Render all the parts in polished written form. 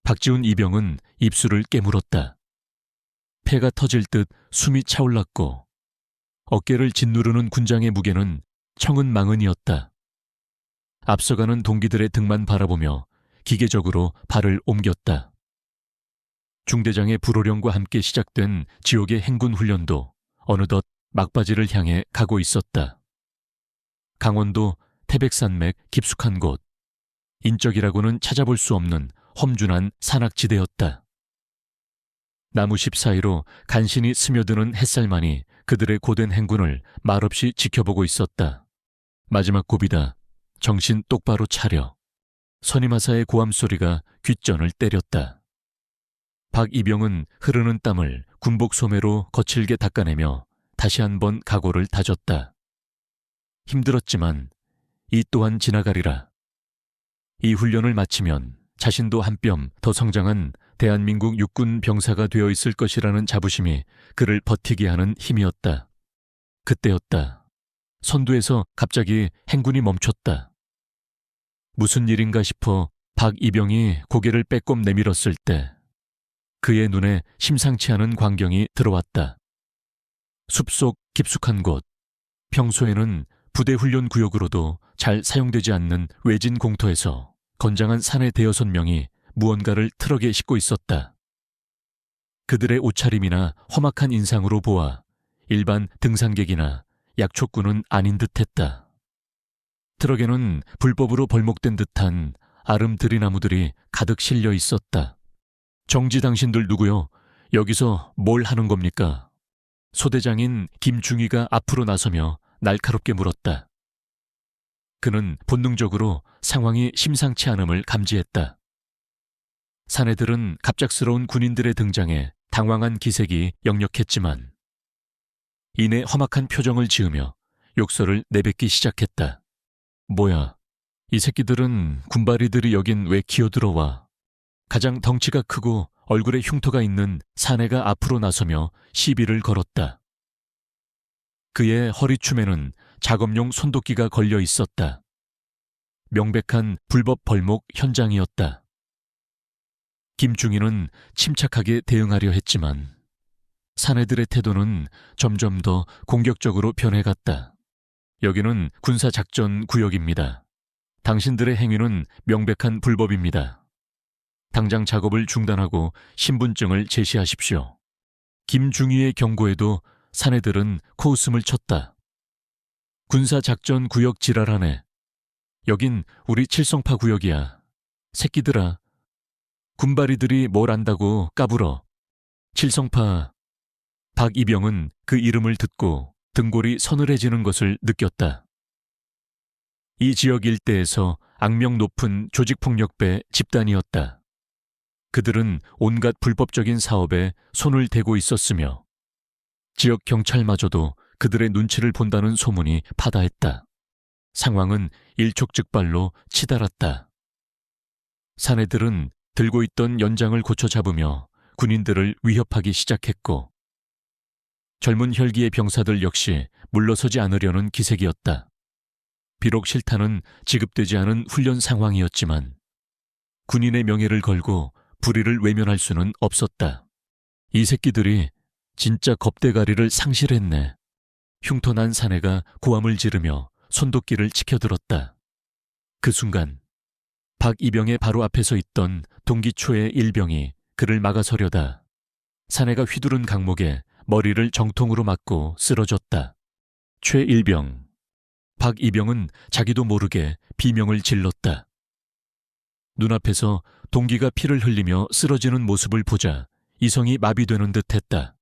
박지훈 이병은 입술을 깨물었다. 폐가 터질 듯 숨이 차올랐고 어깨를 짓누르는 군장의 무게는 청은망은이었다. 앞서가는 동기들의 등만 바라보며 기계적으로 발을 옮겼다. 중대장의 불호령과 함께 시작된 지옥의 행군 훈련도 어느덧 막바지를 향해 가고 있었다. 강원도 태백산맥 깊숙한 곳, 인적이라고는 찾아볼 수 없는 험준한 산악지대였다. 나무십 사이로 간신히 스며드는 햇살만이 그들의 고된 행군을 말없이 지켜보고 있었다. 마지막 고비다. 정신 똑바로 차려. 선임하사의 고함 소리가 귓전을 때렸다. 박이병은 흐르는 땀을 군복 소매로 거칠게 닦아내며 다시 한번 각오를 다졌다. 힘들었지만 이 또한 지나가리라. 이 훈련을 마치면 자신도 한 뼘 더 성장한 대한민국 육군 병사가 되어 있을 것이라는 자부심이 그를 버티게 하는 힘이었다. 그때였다. 선두에서 갑자기 행군이 멈췄다. 무슨 일인가 싶어 박이병이 고개를 빼꼼 내밀었을 때 그의 눈에 심상치 않은 광경이 들어왔다. 숲속 깊숙한 곳, 평소에는 부대 훈련 구역으로도 잘 사용되지 않는 외진 공터에서 건장한 사내 대여섯 명이 무언가를 트럭에 싣고 있었다. 그들의 옷차림이나 험악한 인상으로 보아 일반 등산객이나 약초꾼은 아닌 듯했다. 트럭에는 불법으로 벌목된 듯한 아름 들이나무들이 가득 실려 있었다. 정지 당신들 누구요? 여기서 뭘 하는 겁니까? 소대장인 김중희가 앞으로 나서며 날카롭게 물었다. 그는 본능적으로 상황이 심상치 않음을 감지했다. 사내들은 갑작스러운 군인들의 등장에 당황한 기색이 역력했지만 이내 험악한 표정을 지으며 욕설을 내뱉기 시작했다. 뭐야, 이 새끼들은 군바리들이 여긴 왜 기어들어와? 가장 덩치가 크고 얼굴에 흉터가 있는 사내가 앞으로 나서며 시비를 걸었다. 그의 허리춤에는 작업용 손도끼가 걸려 있었다. 명백한 불법 벌목 현장이었다. 김중희는 침착하게 대응하려 했지만 사내들의 태도는 점점 더 공격적으로 변해갔다. 여기는 군사작전 구역입니다. 당신들의 행위는 명백한 불법입니다. 당장 작업을 중단하고 신분증을 제시하십시오. 김중희의 경고에도 사내들은 코웃음을 쳤다. 군사작전 구역 지랄하네. 여긴 우리 칠성파 구역이야. 새끼들아. 군바리들이 뭘 안다고 까불어. 칠성파. 박이병은 그 이름을 듣고 등골이 서늘해지는 것을 느꼈다. 이 지역 일대에서 악명 높은 조직폭력배 집단이었다. 그들은 온갖 불법적인 사업에 손을 대고 있었으며 지역 경찰마저도 그들의 눈치를 본다는 소문이 파다했다. 상황은 일촉즉발로 치달았다. 사내들은 들고 있던 연장을 고쳐 잡으며 군인들을 위협하기 시작했고 젊은 혈기의 병사들 역시 물러서지 않으려는 기색이었다. 비록 실탄은 지급되지 않은 훈련 상황이었지만 군인의 명예를 걸고 불의를 외면할 수는 없었다. 이 새끼들이 진짜 겁대가리를 상실했네. 흉터난 사내가 고함을 지르며 손도끼를 치켜들었다. 그 순간 박이병의 바로 앞에 서 있던 동기초의 일병이 그를 막아서려다 사내가 휘두른 강목에 머리를 정통으로 맞고 쓰러졌다. 최일병. 박이병은 자기도 모르게 비명을 질렀다. 눈앞에서 동기가 피를 흘리며 쓰러지는 모습을 보자 이성이 마비되는 듯했다.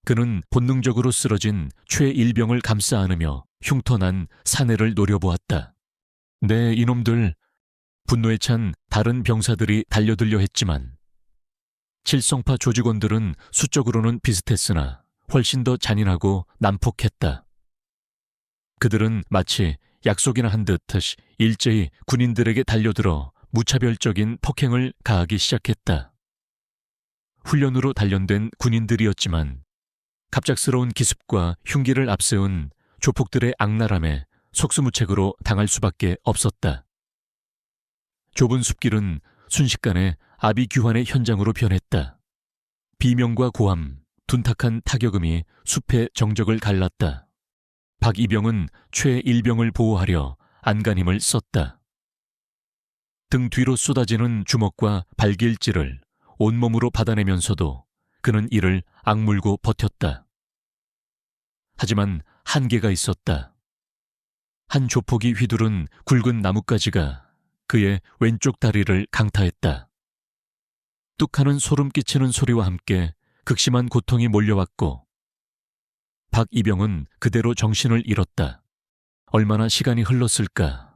그는 본능적으로 쓰러진 최일병을 감싸 안으며 흉터난 사내를 노려보았다. 네, 이놈들. 분노에 찬 다른 병사들이 달려들려 했지만 칠성파 조직원들은 수적으로는 비슷했으나 훨씬 더 잔인하고 난폭했다. 그들은 마치 약속이나 한 듯이 일제히 군인들에게 달려들어 무차별적인 폭행을 가하기 시작했다. 훈련으로 단련된 군인들이었지만 갑작스러운 기습과 흉기를 앞세운 조폭들의 악랄함에 속수무책으로 당할 수밖에 없었다. 좁은 숲길은 순식간에 아비규환의 현장으로 변했다. 비명과 고함, 둔탁한 타격음이 숲의 정적을 갈랐다. 박이병은 최일병을 보호하려 안간힘을 썼다. 등 뒤로 쏟아지는 주먹과 발길질을 온몸으로 받아내면서도 그는 이를 악물고 버텼다. 하지만 한계가 있었다. 한 조폭이 휘두른 굵은 나뭇가지가 그의 왼쪽 다리를 강타했다. 뚝하는 소름 끼치는 소리와 함께 극심한 고통이 몰려왔고 박이병은 그대로 정신을 잃었다. 얼마나 시간이 흘렀을까.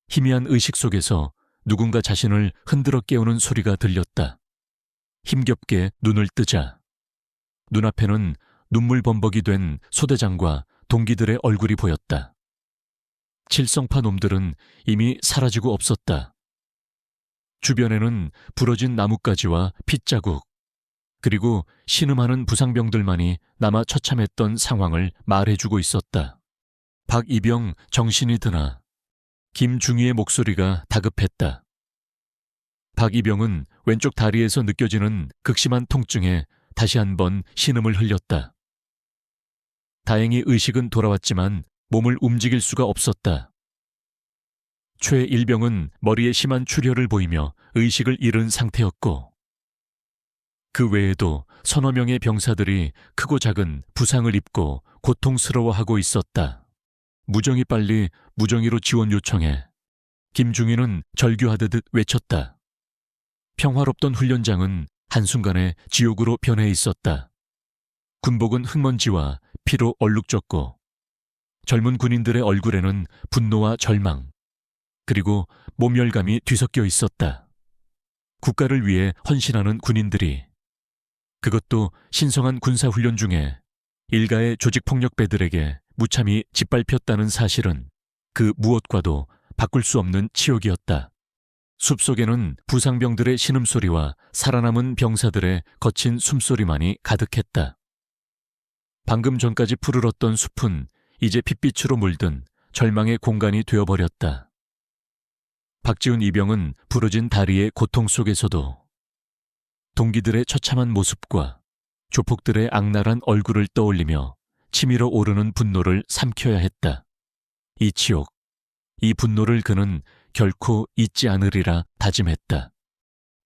희미한 의식 속에서 누군가 자신을 흔들어 깨우는 소리가 들렸다. 힘겹게 눈을 뜨자 눈앞에는 눈물범벅이 된 소대장과 동기들의 얼굴이 보였다. 칠성파 놈들은 이미 사라지고 없었다. 주변에는 부러진 나뭇가지와 핏자국, 그리고 신음하는 부상병들만이 남아 처참했던 상황을 말해주고 있었다. 박이병 정신이 드나 김중희의 목소리가 다급했다. 박이병은 왼쪽 다리에서 느껴지는 극심한 통증에 다시 한번 신음을 흘렸다. 다행히 의식은 돌아왔지만 몸을 움직일 수가 없었다. 최일병은 머리에 심한 출혈을 보이며 의식을 잃은 상태였고 그 외에도 서너 명의 병사들이 크고 작은 부상을 입고 고통스러워하고 있었다. 무정히 빨리 무정의로 지원 요청해 김중희는 절규하듯 외쳤다. 평화롭던 훈련장은 한순간에 지옥으로 변해 있었다. 군복은 흙먼지와 피로 얼룩졌고 젊은 군인들의 얼굴에는 분노와 절망, 그리고 모멸감이 뒤섞여 있었다. 국가를 위해 헌신하는 군인들이, 그것도 신성한 군사훈련 중에 일가의 조직폭력배들에게 무참히 짓밟혔다는 사실은 그 무엇과도 바꿀 수 없는 치욕이었다. 숲속에는 부상병들의 신음소리와 살아남은 병사들의 거친 숨소리만이 가득했다. 방금 전까지 푸르렀던 숲은 이제 핏빛으로 물든 절망의 공간이 되어버렸다. 박지훈 이병은 부러진 다리의 고통 속에서도 동기들의 처참한 모습과 조폭들의 악랄한 얼굴을 떠올리며 치밀어 오르는 분노를 삼켜야 했다. 이 치욕, 이 분노를 그는 결코 잊지 않으리라 다짐했다.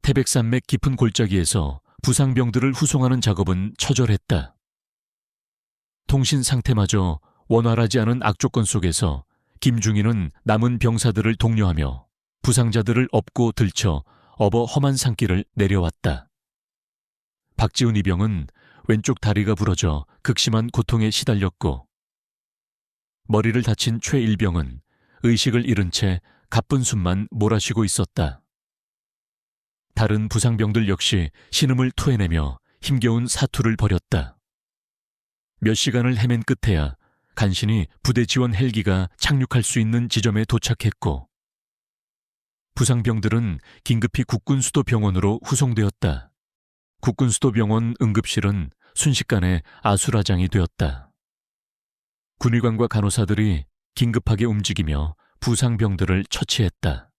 태백산맥 깊은 골짜기에서 부상병들을 후송하는 작업은 처절했다. 통신 상태마저 원활하지 않은 악조건 속에서 김중희는 남은 병사들을 독려하며 부상자들을 업고 들쳐 업어 험한 산길을 내려왔다. 박지훈 이병은 왼쪽 다리가 부러져 극심한 고통에 시달렸고 머리를 다친 최일병은 의식을 잃은 채 가쁜 숨만 몰아쉬고 있었다. 다른 부상병들 역시 신음을 토해내며 힘겨운 사투를 벌였다. 몇 시간을 헤맨 끝에야 간신히 부대 지원 헬기가 착륙할 수 있는 지점에 도착했고 부상병들은 긴급히 국군수도병원으로 후송되었다. 국군수도병원 응급실은 순식간에 아수라장이 되었다. 군의관과 간호사들이 긴급하게 움직이며 부상병들을 처치했다.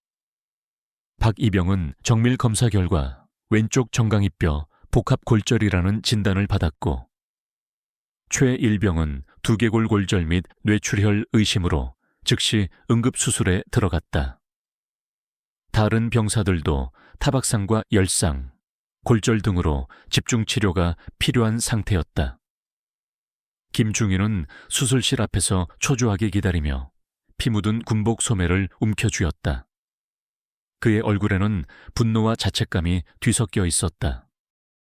박이병은 정밀 검사 결과 왼쪽 정강이뼈 복합골절이라는 진단을 받았고 최일병은 두개골 골절 및 뇌출혈 의심으로 즉시 응급수술에 들어갔다. 다른 병사들도 타박상과 열상, 골절 등으로 집중치료가 필요한 상태였다. 김중희는 수술실 앞에서 초조하게 기다리며 피 묻은 군복 소매를 움켜쥐었다. 그의 얼굴에는 분노와 자책감이 뒤섞여 있었다.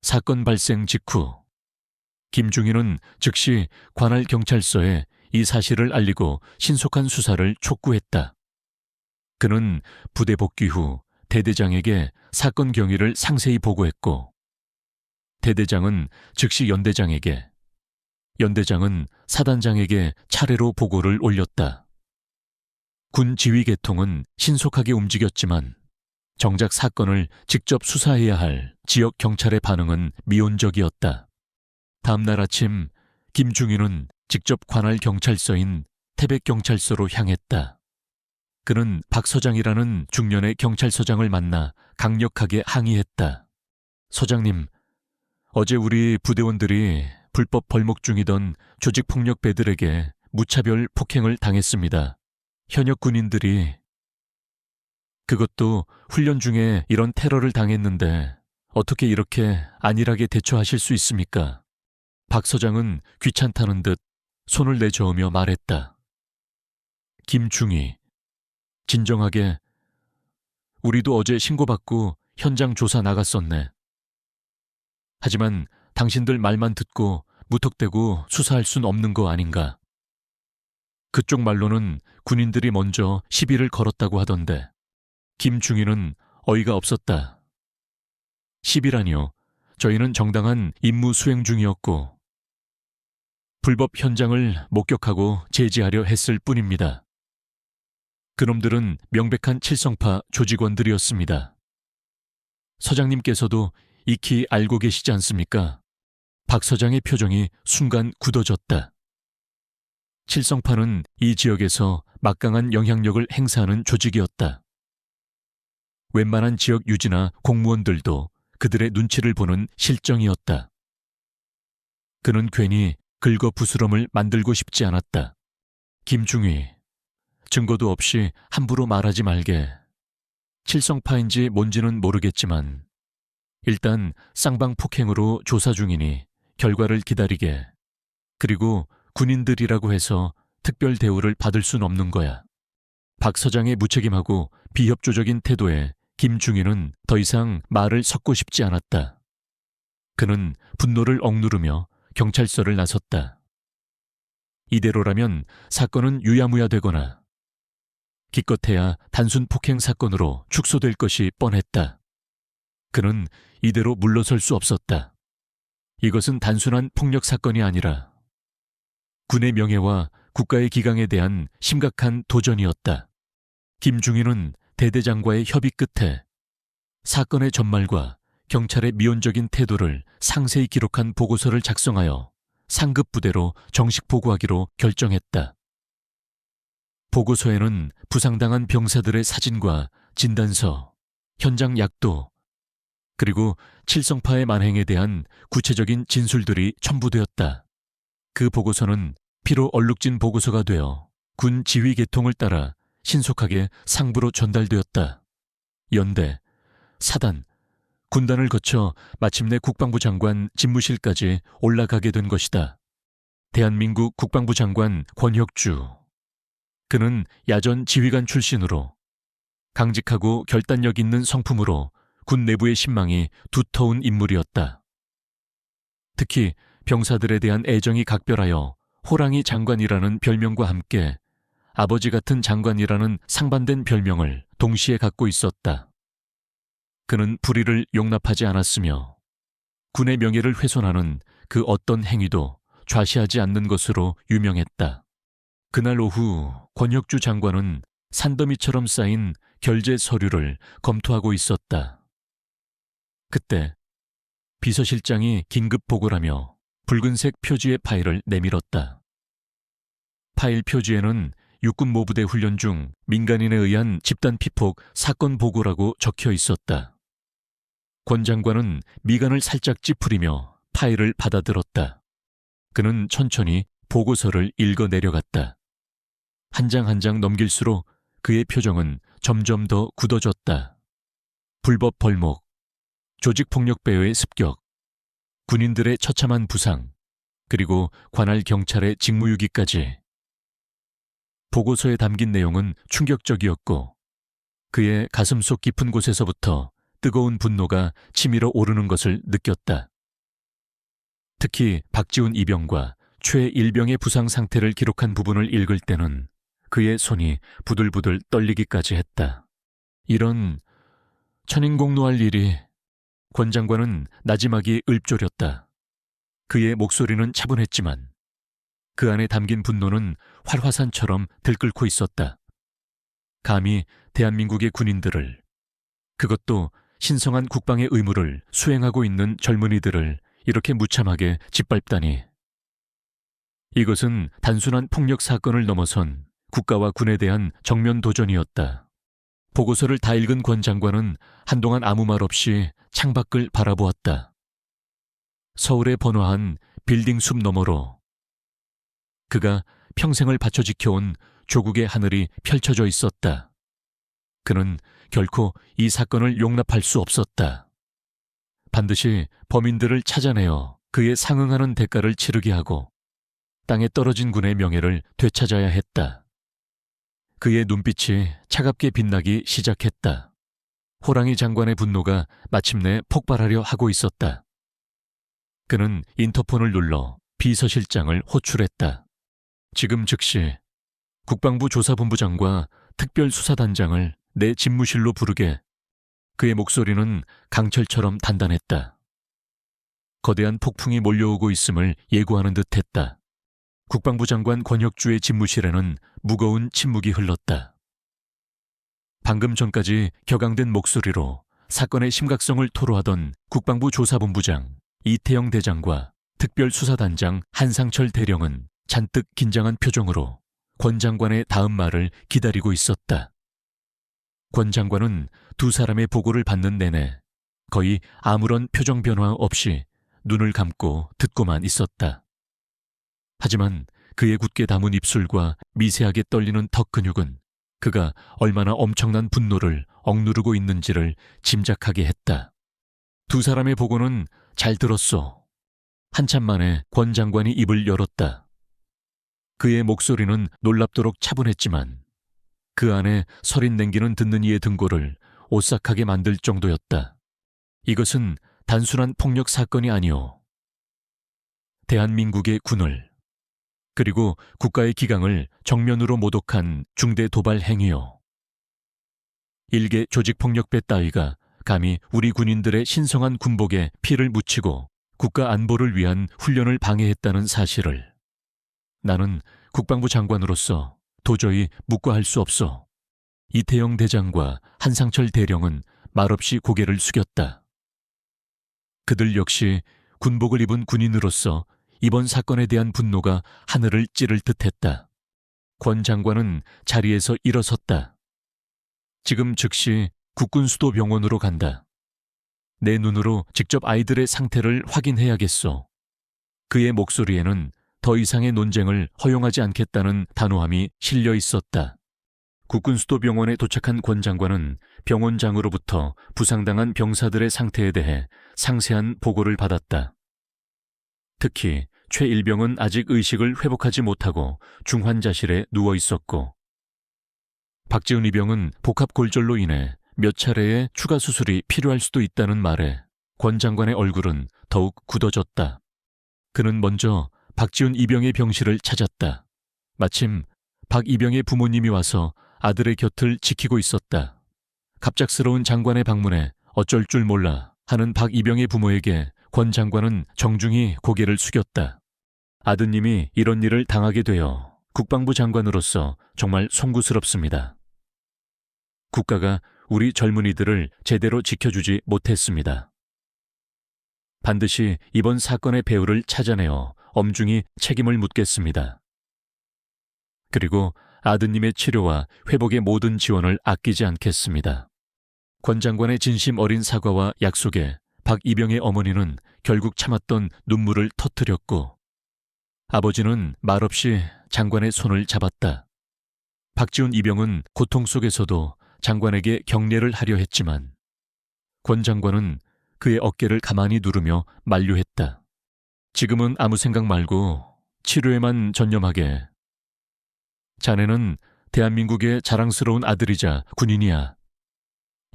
사건 발생 직후 김중희는 즉시 관할 경찰서에 이 사실을 알리고 신속한 수사를 촉구했다. 그는 부대 복귀 후 대대장에게 사건 경위를 상세히 보고했고 대대장은 즉시 연대장에게, 연대장은 사단장에게 차례로 보고를 올렸다. 군 지휘 계통은 신속하게 움직였지만 정작 사건을 직접 수사해야 할 지역 경찰의 반응은 미온적이었다. 다음날 아침 김중희는 직접 관할 경찰서인 태백경찰서로 향했다. 그는 박 서장이라는 중년의 경찰서장을 만나 강력하게 항의했다. 서장님, 어제 우리 부대원들이 불법 벌목 중이던 조직폭력배들에게 무차별 폭행을 당했습니다. 현역 군인들이 그것도 훈련 중에 이런 테러를 당했는데 어떻게 이렇게 안일하게 대처하실 수 있습니까? 박 서장은 귀찮다는 듯 손을 내저으며 말했다. 김중희, 진정하게 우리도 어제 신고받고 현장 조사 나갔었네. 하지만 당신들 말만 듣고 무턱대고 수사할 순 없는 거 아닌가? 그쪽 말로는 군인들이 먼저 시비를 걸었다고 하던데 김중희는 어이가 없었다. 시비라니요. 저희는 정당한 임무 수행 중이었고 불법 현장을 목격하고 제지하려 했을 뿐입니다. 그놈들은 명백한 칠성파 조직원들이었습니다. 서장님께서도 익히 알고 계시지 않습니까? 박 서장의 표정이 순간 굳어졌다. 칠성파는 이 지역에서 막강한 영향력을 행사하는 조직이었다. 웬만한 지역 유지나 공무원들도 그들의 눈치를 보는 실정이었다. 그는 괜히 긁어부스럼을 만들고 싶지 않았다. 김중희, 증거도 없이 함부로 말하지 말게. 칠성파인지 뭔지는 모르겠지만 일단 쌍방폭행으로 조사 중이니 결과를 기다리게. 그리고 군인들이라고 해서 특별 대우를 받을 순 없는 거야. 박 서장의 무책임하고 비협조적인 태도에 김중희는 더 이상 말을 섞고 싶지 않았다. 그는 분노를 억누르며 경찰서를 나섰다. 이대로라면 사건은 유야무야 되거나 기껏해야 단순 폭행 사건으로 축소될 것이 뻔했다. 그는 이대로 물러설 수 없었다. 이것은 단순한 폭력 사건이 아니라 군의 명예와 국가의 기강에 대한 심각한 도전이었다. 김중희는 대대장과의 협의 끝에 사건의 전말과 경찰의 미온적인 태도를 상세히 기록한 보고서를 작성하여 상급 부대로 정식 보고하기로 결정했다. 보고서에는 부상당한 병사들의 사진과 진단서, 현장 약도, 그리고 칠성파의 만행에 대한 구체적인 진술들이 첨부되었다. 그 보고서는 피로 얼룩진 보고서가 되어 군 지휘 계통을 따라 신속하게 상부로 전달되었다. 연대, 사단, 군단을 거쳐 마침내 국방부 장관 집무실까지 올라가게 된 것이다. 대한민국 국방부 장관 권혁주. 그는 야전 지휘관 출신으로 강직하고 결단력 있는 성품으로 군 내부의 신망이 두터운 인물이었다. 특히 병사들에 대한 애정이 각별하여 호랑이 장관이라는 별명과 함께 아버지 같은 장관이라는 상반된 별명을 동시에 갖고 있었다. 그는 불의를 용납하지 않았으며 군의 명예를 훼손하는 그 어떤 행위도 좌시하지 않는 것으로 유명했다. 그날 오후 권혁주 장관은 산더미처럼 쌓인 결재 서류를 검토하고 있었다. 그때 비서실장이 긴급 보고라며 붉은색 표지의 파일을 내밀었다. 파일 표지에는 육군모부대 훈련 중 민간인에 의한 집단 피폭 사건 보고라고 적혀 있었다. 권 장관은 미간을 살짝 찌푸리며 파일을 받아들었다. 그는 천천히 보고서를 읽어 내려갔다. 한 장 한 장 넘길수록 그의 표정은 점점 더 굳어졌다. 불법 벌목, 조직폭력배의 습격, 군인들의 처참한 부상, 그리고 관할 경찰의 직무유기까지. 보고서에 담긴 내용은 충격적이었고 그의 가슴속 깊은 곳에서부터 뜨거운 분노가 치밀어 오르는 것을 느꼈다. 특히 박지훈 이병과 최 일병의 부상 상태를 기록한 부분을 읽을 때는 그의 손이 부들부들 떨리기까지 했다. 이런 천인공노할 일이. 권 장관은 나지막이 읊조렸다. 그의 목소리는 차분했지만 그 안에 담긴 분노는 활화산처럼 들끓고 있었다. 감히 대한민국의 군인들을, 그것도 신성한 국방의 의무를 수행하고 있는 젊은이들을 이렇게 무참하게 짓밟다니. 이것은 단순한 폭력 사건을 넘어선 국가와 군에 대한 정면 도전이었다. 보고서를 다 읽은 권 장관은 한동안 아무 말 없이 창밖을 바라보았다. 서울의 번화한 빌딩 숲 너머로 그가 평생을 바쳐 지켜온 조국의 하늘이 펼쳐져 있었다. 그는 결코 이 사건을 용납할 수 없었다. 반드시 범인들을 찾아내어 그에 상응하는 대가를 치르게 하고 땅에 떨어진 군의 명예를 되찾아야 했다. 그의 눈빛이 차갑게 빛나기 시작했다. 호랑이 장관의 분노가 마침내 폭발하려 하고 있었다. 그는 인터폰을 눌러 비서실장을 호출했다. 지금 즉시 국방부 조사본부장과 특별수사단장을 내 집무실로 부르게. 그의 목소리는 강철처럼 단단했다. 거대한 폭풍이 몰려오고 있음을 예고하는 듯했다. 국방부 장관 권혁주의 집무실에는 무거운 침묵이 흘렀다. 방금 전까지 격앙된 목소리로 사건의 심각성을 토로하던 국방부 조사본부장 이태영 대장과 특별수사단장 한상철 대령은 잔뜩 긴장한 표정으로 권 장관의 다음 말을 기다리고 있었다. 권 장관은 두 사람의 보고를 받는 내내 거의 아무런 표정 변화 없이 눈을 감고 듣고만 있었다. 하지만 그의 굳게 담은 입술과 미세하게 떨리는 턱 근육은 그가 얼마나 엄청난 분노를 억누르고 있는지를 짐작하게 했다. 두 사람의 보고는 잘 들었소. 한참 만에 권 장관이 입을 열었다. 그의 목소리는 놀랍도록 차분했지만 그 안에 서린 냉기는 듣는 이의 등골을 오싹하게 만들 정도였다. 이것은 단순한 폭력 사건이 아니오. 대한민국의 군을 그리고 국가의 기강을 정면으로 모독한 중대 도발 행위요. 일개 조직폭력배 따위가 감히 우리 군인들의 신성한 군복에 피를 묻히고 국가 안보를 위한 훈련을 방해했다는 사실을 나는 국방부 장관으로서 도저히 묵과할 수 없어. 이태영 대장과 한상철 대령은 말없이 고개를 숙였다. 그들 역시 군복을 입은 군인으로서 이번 사건에 대한 분노가 하늘을 찌를 듯했다. 권 장관은 자리에서 일어섰다. 지금 즉시 국군수도병원으로 간다. 내 눈으로 직접 아이들의 상태를 확인해야겠소. 그의 목소리에는 더 이상의 논쟁을 허용하지 않겠다는 단호함이 실려 있었다. 국군수도병원에 도착한 권 장관은 병원장으로부터 부상당한 병사들의 상태에 대해 상세한 보고를 받았다. 특히 최 일병은 아직 의식을 회복하지 못하고 중환자실에 누워 있었고 박지훈 이병은 복합골절로 인해 몇 차례의 추가 수술이 필요할 수도 있다는 말에 권 장관의 얼굴은 더욱 굳어졌다. 그는 먼저 박지훈 이병의 병실을 찾았다. 마침 박 이병의 부모님이 와서 아들의 곁을 지키고 있었다. 갑작스러운 장관의 방문에 어쩔 줄 몰라 하는 박 이병의 부모에게 권 장관은 정중히 고개를 숙였다. 아드님이 이런 일을 당하게 되어 국방부 장관으로서 정말 송구스럽습니다. 국가가 우리 젊은이들을 제대로 지켜주지 못했습니다. 반드시 이번 사건의 배후를 찾아내어 엄중히 책임을 묻겠습니다. 그리고 아드님의 치료와 회복의 모든 지원을 아끼지 않겠습니다. 권 장관의 진심 어린 사과와 약속에 박 이병의 어머니는 결국 참았던 눈물을 터뜨렸고 아버지는 말없이 장관의 손을 잡았다. 박지훈 이병은 고통 속에서도 장관에게 격려를 하려 했지만 권 장관은 그의 어깨를 가만히 누르며 만류했다. 지금은 아무 생각 말고 치료에만 전념하게. 자네는 대한민국의 자랑스러운 아들이자 군인이야.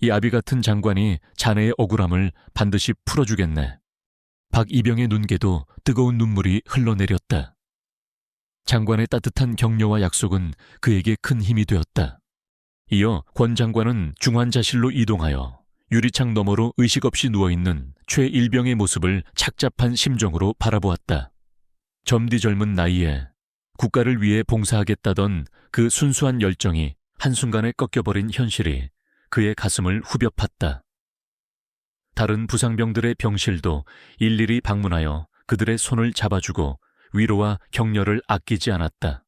이 아비 같은 장관이 자네의 억울함을 반드시 풀어주겠네. 박 이병의 눈께도 뜨거운 눈물이 흘러내렸다. 장관의 따뜻한 격려와 약속은 그에게 큰 힘이 되었다. 이어 권 장관은 중환자실로 이동하여 유리창 너머로 의식 없이 누워있는 최 일병의 모습을 착잡한 심정으로 바라보았다. 젊디 젊은 나이에 국가를 위해 봉사하겠다던 그 순수한 열정이 한순간에 꺾여버린 현실이 그의 가슴을 후벼 팠다. 다른 부상병들의 병실도 일일이 방문하여 그들의 손을 잡아주고 위로와 격려를 아끼지 않았다.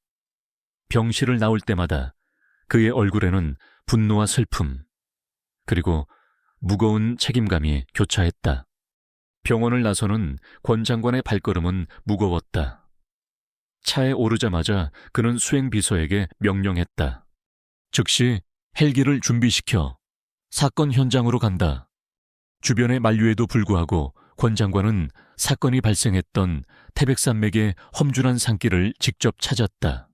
병실을 나올 때마다 그의 얼굴에는 분노와 슬픔, 그리고 무거운 책임감이 교차했다. 병원을 나서는 권 장관의 발걸음은 무거웠다. 차에 오르자마자 그는 수행비서에게 명령했다. 즉시 헬기를 준비시켜 사건 현장으로 간다. 주변의 만류에도 불구하고 권 장관은 사건이 발생했던 태백산맥의 험준한 산길을 직접 찾았다.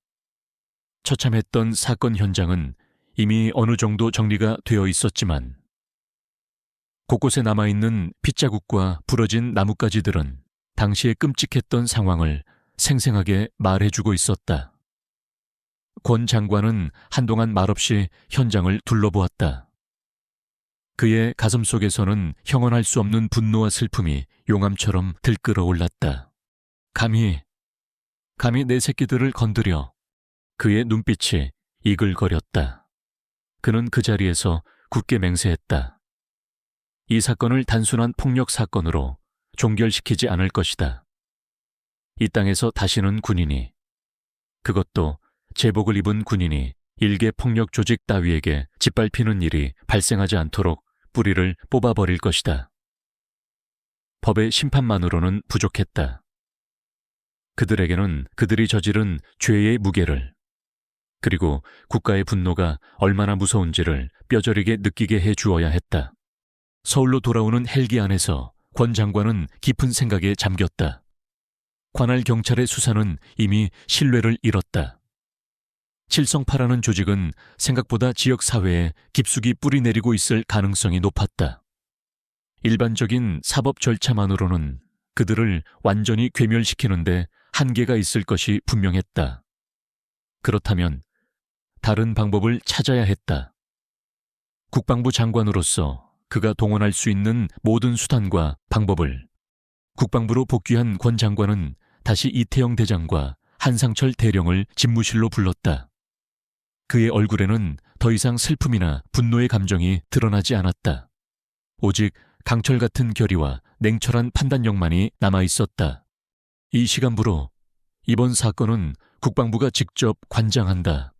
처참했던 사건 현장은 이미 어느 정도 정리가 되어 있었지만 곳곳에 남아있는 핏자국과 부러진 나뭇가지들은 당시의 끔찍했던 상황을 생생하게 말해주고 있었다. 권 장관은 한동안 말없이 현장을 둘러보았다. 그의 가슴속에서는 형언할 수 없는 분노와 슬픔이 용암처럼 들끓어 올랐다. 감히 내 새끼들을 건드려. 그의 눈빛이 이글거렸다. 그는 그 자리에서 굳게 맹세했다. 이 사건을 단순한 폭력 사건으로 종결시키지 않을 것이다. 이 땅에서 다시는 군인이, 그것도 제복을 입은 군인이 일개 폭력 조직 따위에게 짓밟히는 일이 발생하지 않도록 뿌리를 뽑아버릴 것이다. 법의 심판만으로는 부족했다. 그들에게는 그들이 저지른 죄의 무게를, 그리고 국가의 분노가 얼마나 무서운지를 뼈저리게 느끼게 해 주어야 했다. 서울로 돌아오는 헬기 안에서 권 장관은 깊은 생각에 잠겼다. 관할 경찰의 수사는 이미 신뢰를 잃었다. 칠성파라는 조직은 생각보다 지역사회에 깊숙이 뿌리내리고 있을 가능성이 높았다. 일반적인 사법 절차만으로는 그들을 완전히 괴멸시키는데 한계가 있을 것이 분명했다. 그렇다면 다른 방법을 찾아야 했다. 국방부 장관으로서 그가 동원할 수 있는 모든 수단과 방법을 국방부로 복귀한 권 장관은 다시 이태영 대장과 한상철 대령을 집무실로 불렀다. 그의 얼굴에는 더 이상 슬픔이나 분노의 감정이 드러나지 않았다. 오직 강철 같은 결의와 냉철한 판단력만이 남아있었다. 이 시간부로 이번 사건은 국방부가 직접 관장한다.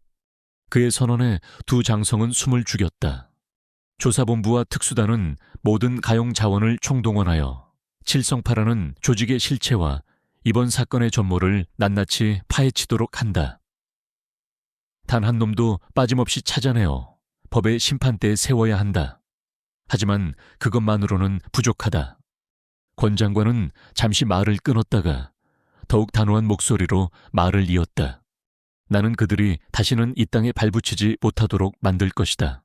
그의 선언에 두 장성은 숨을 죽였다. 조사본부와 특수단은 모든 가용 자원을 총동원하여 칠성파라는 조직의 실체와 이번 사건의 전모를 낱낱이 파헤치도록 한다. 단 한 놈도 빠짐없이 찾아내어 법의 심판대에 세워야 한다. 하지만 그것만으로는 부족하다. 권 장관은 잠시 말을 끊었다가 더욱 단호한 목소리로 말을 이었다. 나는 그들이 다시는 이 땅에 발붙이지 못하도록 만들 것이다.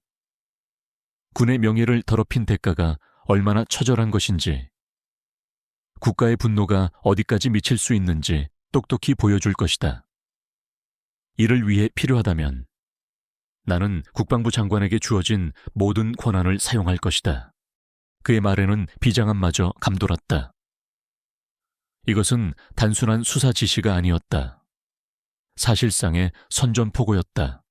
군의 명예를 더럽힌 대가가 얼마나 처절한 것인지, 국가의 분노가 어디까지 미칠 수 있는지 똑똑히 보여줄 것이다. 이를 위해 필요하다면 나는 국방부 장관에게 주어진 모든 권한을 사용할 것이다. 그의 말에는 비장함마저 감돌았다. 이것은 단순한 수사 지시가 아니었다. 사실상의 선전포고였다.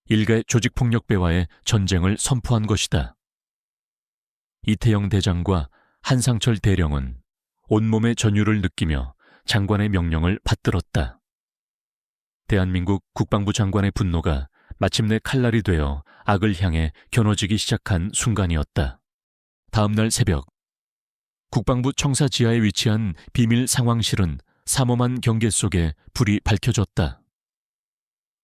일가의 조직폭력배와의 전쟁을 선포한 것이다. 이태영 대장과 한상철 대령은 온몸의 전율을 느끼며 장관의 명령을 받들었다. 대한민국 국방부 장관의 분노가 마침내 칼날이 되어 악을 향해 겨눠지기 시작한 순간이었다. 다음 날 새벽, 국방부 청사 지하에 위치한 비밀 상황실은 삼엄한 경계 속에 불이 밝혀졌다.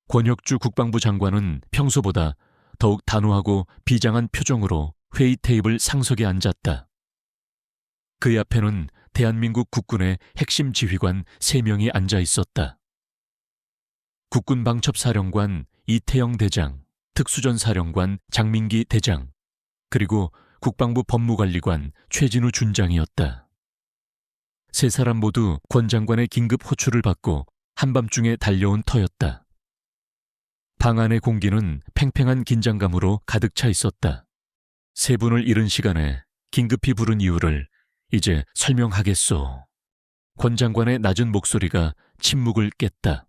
권혁주 국방부 장관은 평소보다 더욱 단호하고 비장한 표정으로 회의 테이블 상석에 앉았다. 그의 앞에는 대한민국 국군의 핵심 지휘관 3명이 앉아 있었다. 국군방첩사령관 이태영 대장, 특수전사령관 장민기 대장, 그리고 국방부 법무관리관 최진우 준장이었다. 세 사람 모두 권 장관의 긴급 호출을 받고 한밤중에 달려온 터였다. 방 안의 공기는 팽팽한 긴장감으로 가득 차 있었다. 세 분을 잃은 시간에 긴급히 부른 이유를 이제 설명하겠소. 권 장관의 낮은 목소리가 침묵을 깼다.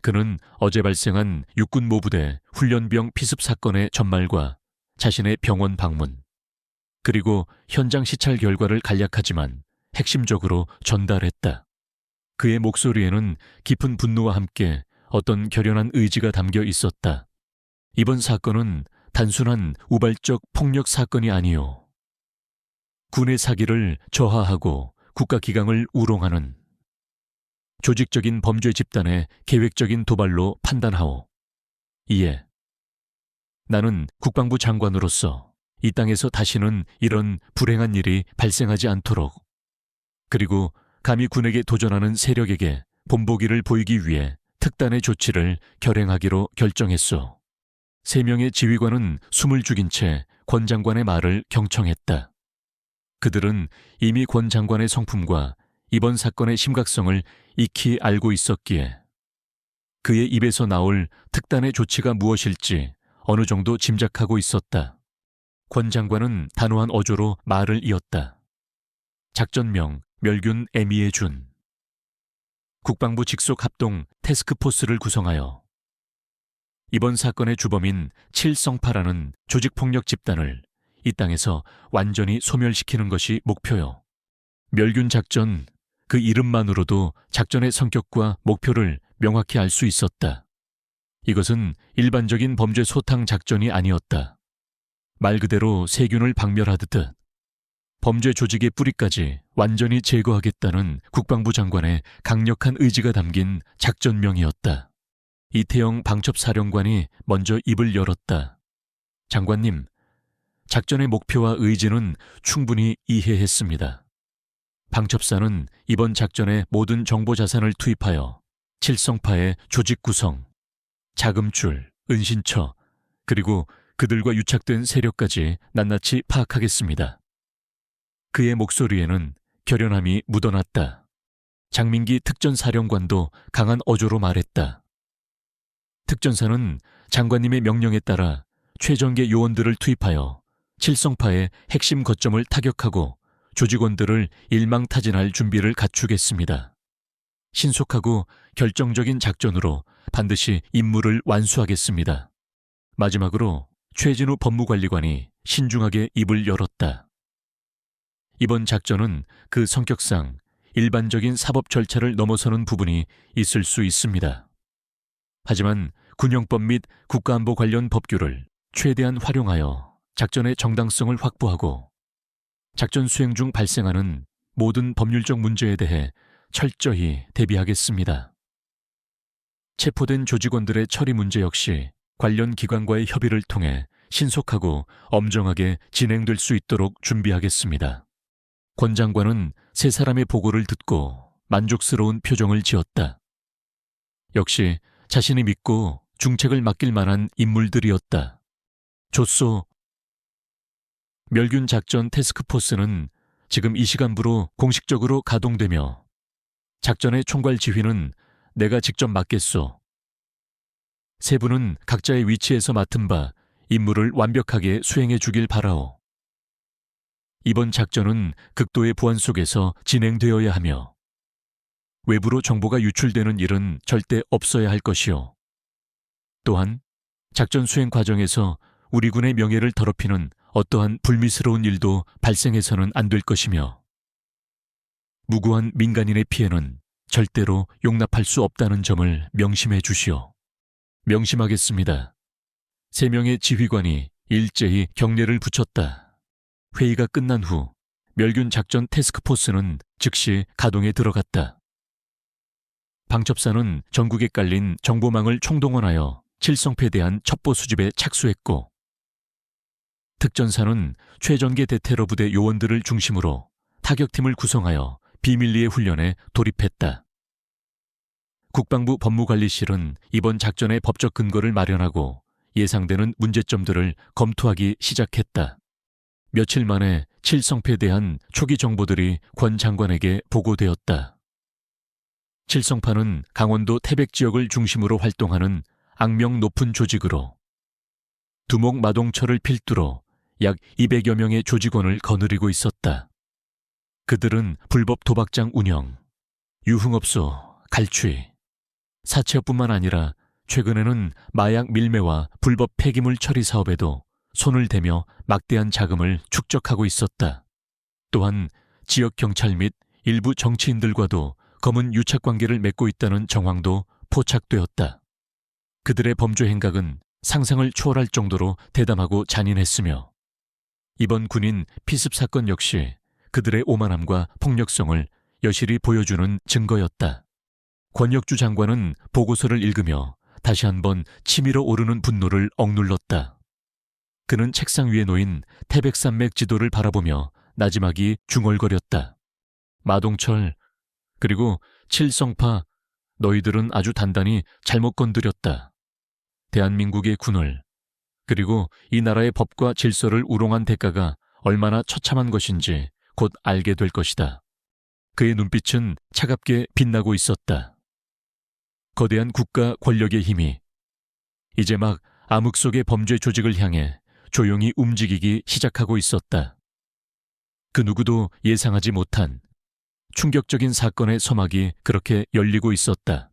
그는 어제 발생한 육군 모부대 훈련병 피습 사건의 전말과 자신의 병원 방문, 그리고 현장 시찰 결과를 간략하지만 핵심적으로 전달했다. 그의 목소리에는 깊은 분노와 함께 어떤 결연한 의지가 담겨 있었다. 이번 사건은 단순한 우발적 폭력 사건이 아니요. 군의 사기를 저하하고 국가기강을 우롱하는 조직적인 범죄 집단의 계획적인 도발로 판단하오. 이에 나는 국방부 장관으로서 이 땅에서 다시는 이런 불행한 일이 발생하지 않도록, 그리고 감히 군에게 도전하는 세력에게 본보기를 보이기 위해 특단의 조치를 결행하기로 결정했소. 3명의 지휘관은 숨을 죽인 채 권 장관의 말을 경청했다. 그들은 이미 권 장관의 성품과 이번 사건의 심각성을 익히 알고 있었기에 그의 입에서 나올 특단의 조치가 무엇일지 어느 정도 짐작하고 있었다. 권 장관은 단호한 어조로 말을 이었다. 작전명 멸균 에미에 준. 국방부 직속 합동 태스크포스를 구성하여 이번 사건의 주범인 칠성파라는 조직폭력 집단을 이 땅에서 완전히 소멸시키는 것이 목표요. 멸균 작전, 그 이름만으로도 작전의 성격과 목표를 명확히 알 수 있었다. 이것은 일반적인 범죄 소탕 작전이 아니었다. 말 그대로 세균을 박멸하듯 범죄 조직의 뿌리까지 완전히 제거하겠다는 국방부 장관의 강력한 의지가 담긴 작전명이었다. 이태영 방첩사령관이 먼저 입을 열었다. 장관님, 작전의 목표와 의지는 충분히 이해했습니다. 방첩사는 이번 작전에 모든 정보 자산을 투입하여 칠성파의 조직 구성, 자금줄, 은신처, 그리고 그들과 유착된 세력까지 낱낱이 파악하겠습니다. 그의 목소리에는 결연함이 묻어났다. 장민기 특전사령관도 강한 어조로 말했다. 특전사는 장관님의 명령에 따라 최정예 요원들을 투입하여 칠성파의 핵심 거점을 타격하고 조직원들을 일망타진할 준비를 갖추겠습니다. 신속하고 결정적인 작전으로 반드시 임무를 완수하겠습니다. 마지막으로 최진우 법무관리관이 신중하게 입을 열었다. 이번 작전은 그 성격상 일반적인 사법 절차를 넘어서는 부분이 있을 수 있습니다. 하지만 군용법 및 국가안보 관련 법규를 최대한 활용하여 작전의 정당성을 확보하고 작전 수행 중 발생하는 모든 법률적 문제에 대해 철저히 대비하겠습니다. 체포된 조직원들의 처리 문제 역시 관련 기관과의 협의를 통해 신속하고 엄정하게 진행될 수 있도록 준비하겠습니다. 권 장관은 3사람의 보고를 듣고 만족스러운 표정을 지었다. 역시 자신이 믿고 중책을 맡길 만한 인물들이었다. 좋소. 멸균 작전 태스크포스는 지금 이 시간부로 공식적으로 가동되며 작전의 총괄 지휘는 내가 직접 맡겠소. 3분은 각자의 위치에서 맡은 바 임무를 완벽하게 수행해 주길 바라오. 이번 작전은 극도의 보안 속에서 진행되어야 하며 외부로 정보가 유출되는 일은 절대 없어야 할 것이오. 또한 작전 수행 과정에서 우리 군의 명예를 더럽히는 어떠한 불미스러운 일도 발생해서는 안 될 것이며 무고한 민간인의 피해는 절대로 용납할 수 없다는 점을 명심해 주시오. 명심하겠습니다. 3명의 지휘관이 일제히 경례를 붙였다. 회의가 끝난 후 멸균 작전 태스크포스는 즉시 가동에 들어갔다. 방첩사는 전국에 깔린 정보망을 총동원하여 칠성패에 대한 첩보 수집에 착수했고 특전사는 최정예 대테러 부대 요원들을 중심으로 타격팀을 구성하여 비밀리에 훈련에 돌입했다. 국방부 법무관리실은 이번 작전의 법적 근거를 마련하고 예상되는 문제점들을 검토하기 시작했다. 며칠 만에 칠성패에 대한 초기 정보들이 권 장관에게 보고되었다. 칠성파는 강원도 태백 지역을 중심으로 활동하는 악명 높은 조직으로 두목 마동철을 필두로 약 200여 명의 조직원을 거느리고 있었다. 그들은 불법 도박장 운영, 유흥업소, 갈취, 사채업뿐만 아니라 최근에는 마약 밀매와 불법 폐기물 처리 사업에도 손을 대며 막대한 자금을 축적하고 있었다. 또한 지역 경찰 및 일부 정치인들과도 검은 유착관계를 맺고 있다는 정황도 포착되었다. 그들의 범죄 행각은 상상을 초월할 정도로 대담하고 잔인했으며 이번 군인 피습 사건 역시 그들의 오만함과 폭력성을 여실히 보여주는 증거였다. 권혁주 장관은 보고서를 읽으며 다시 한번 치밀어 오르는 분노를 억눌렀다. 그는 책상 위에 놓인 태백산맥 지도를 바라보며 나지막이 중얼거렸다. 마동철, 그리고 칠성파, 너희들은 아주 단단히 잘못 건드렸다. 대한민국의 군을, 그리고 이 나라의 법과 질서를 우롱한 대가가 얼마나 처참한 것인지 곧 알게 될 것이다. 그의 눈빛은 차갑게 빛나고 있었다. 거대한 국가 권력의 힘이 이제 막 암흑 속의 범죄 조직을 향해 조용히 움직이기 시작하고 있었다. 그 누구도 예상하지 못한 충격적인 사건의 서막이 그렇게 열리고 있었다.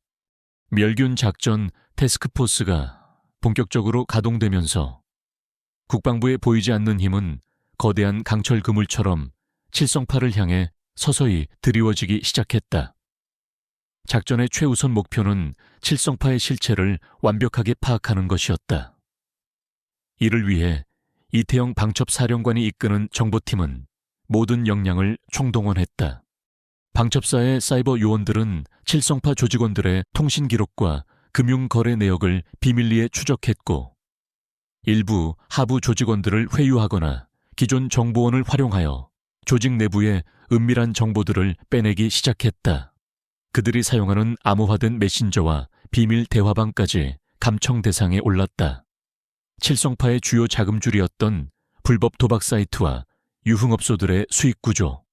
멸균 작전 태스크포스가 본격적으로 가동되면서 국방부에 보이지 않는 힘은 거대한 강철 그물처럼 칠성파를 향해 서서히 드리워지기 시작했다. 작전의 최우선 목표는 칠성파의 실체를 완벽하게 파악하는 것이었다. 이를 위해 이태영 방첩사령관이 이끄는 정보팀은 모든 역량을 총동원했다. 방첩사의 사이버 요원들은 칠성파 조직원들의 통신 기록과 금융거래 내역을 비밀리에 추적했고 일부 하부 조직원들을 회유하거나 기존 정보원을 활용하여 조직 내부의 은밀한 정보들을 빼내기 시작했다. 그들이 사용하는 암호화된 메신저와 비밀 대화방까지 감청 대상에 올랐다. 칠성파의 주요 자금줄이었던 불법 도박 사이트와 유흥업소들의 수익 구조,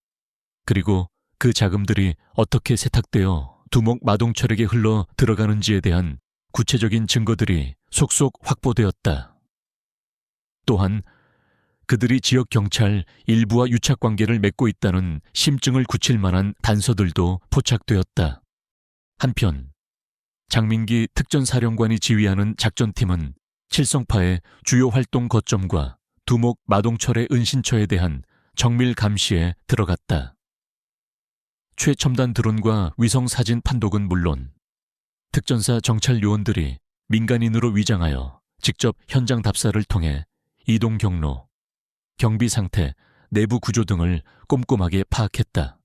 그리고 그 자금들이 어떻게 세탁되어 두목 마동철에게 흘러 들어가는지에 대한 구체적인 증거들이 속속 확보되었다. 또한 그들이 지역 경찰 일부와 유착관계를 맺고 있다는 심증을 굳힐 만한 단서들도 포착되었다. 한편 장민기 특전사령관이 지휘하는 작전팀은 칠성파의 주요 활동 거점과 두목 마동철의 은신처에 대한 정밀 감시에 들어갔다. 최첨단 드론과 위성사진 판독은 물론 특전사 정찰 요원들이 민간인으로 위장하여 직접 현장 답사를 통해 이동 경로, 경비 상태, 내부 구조 등을 꼼꼼하게 파악했다.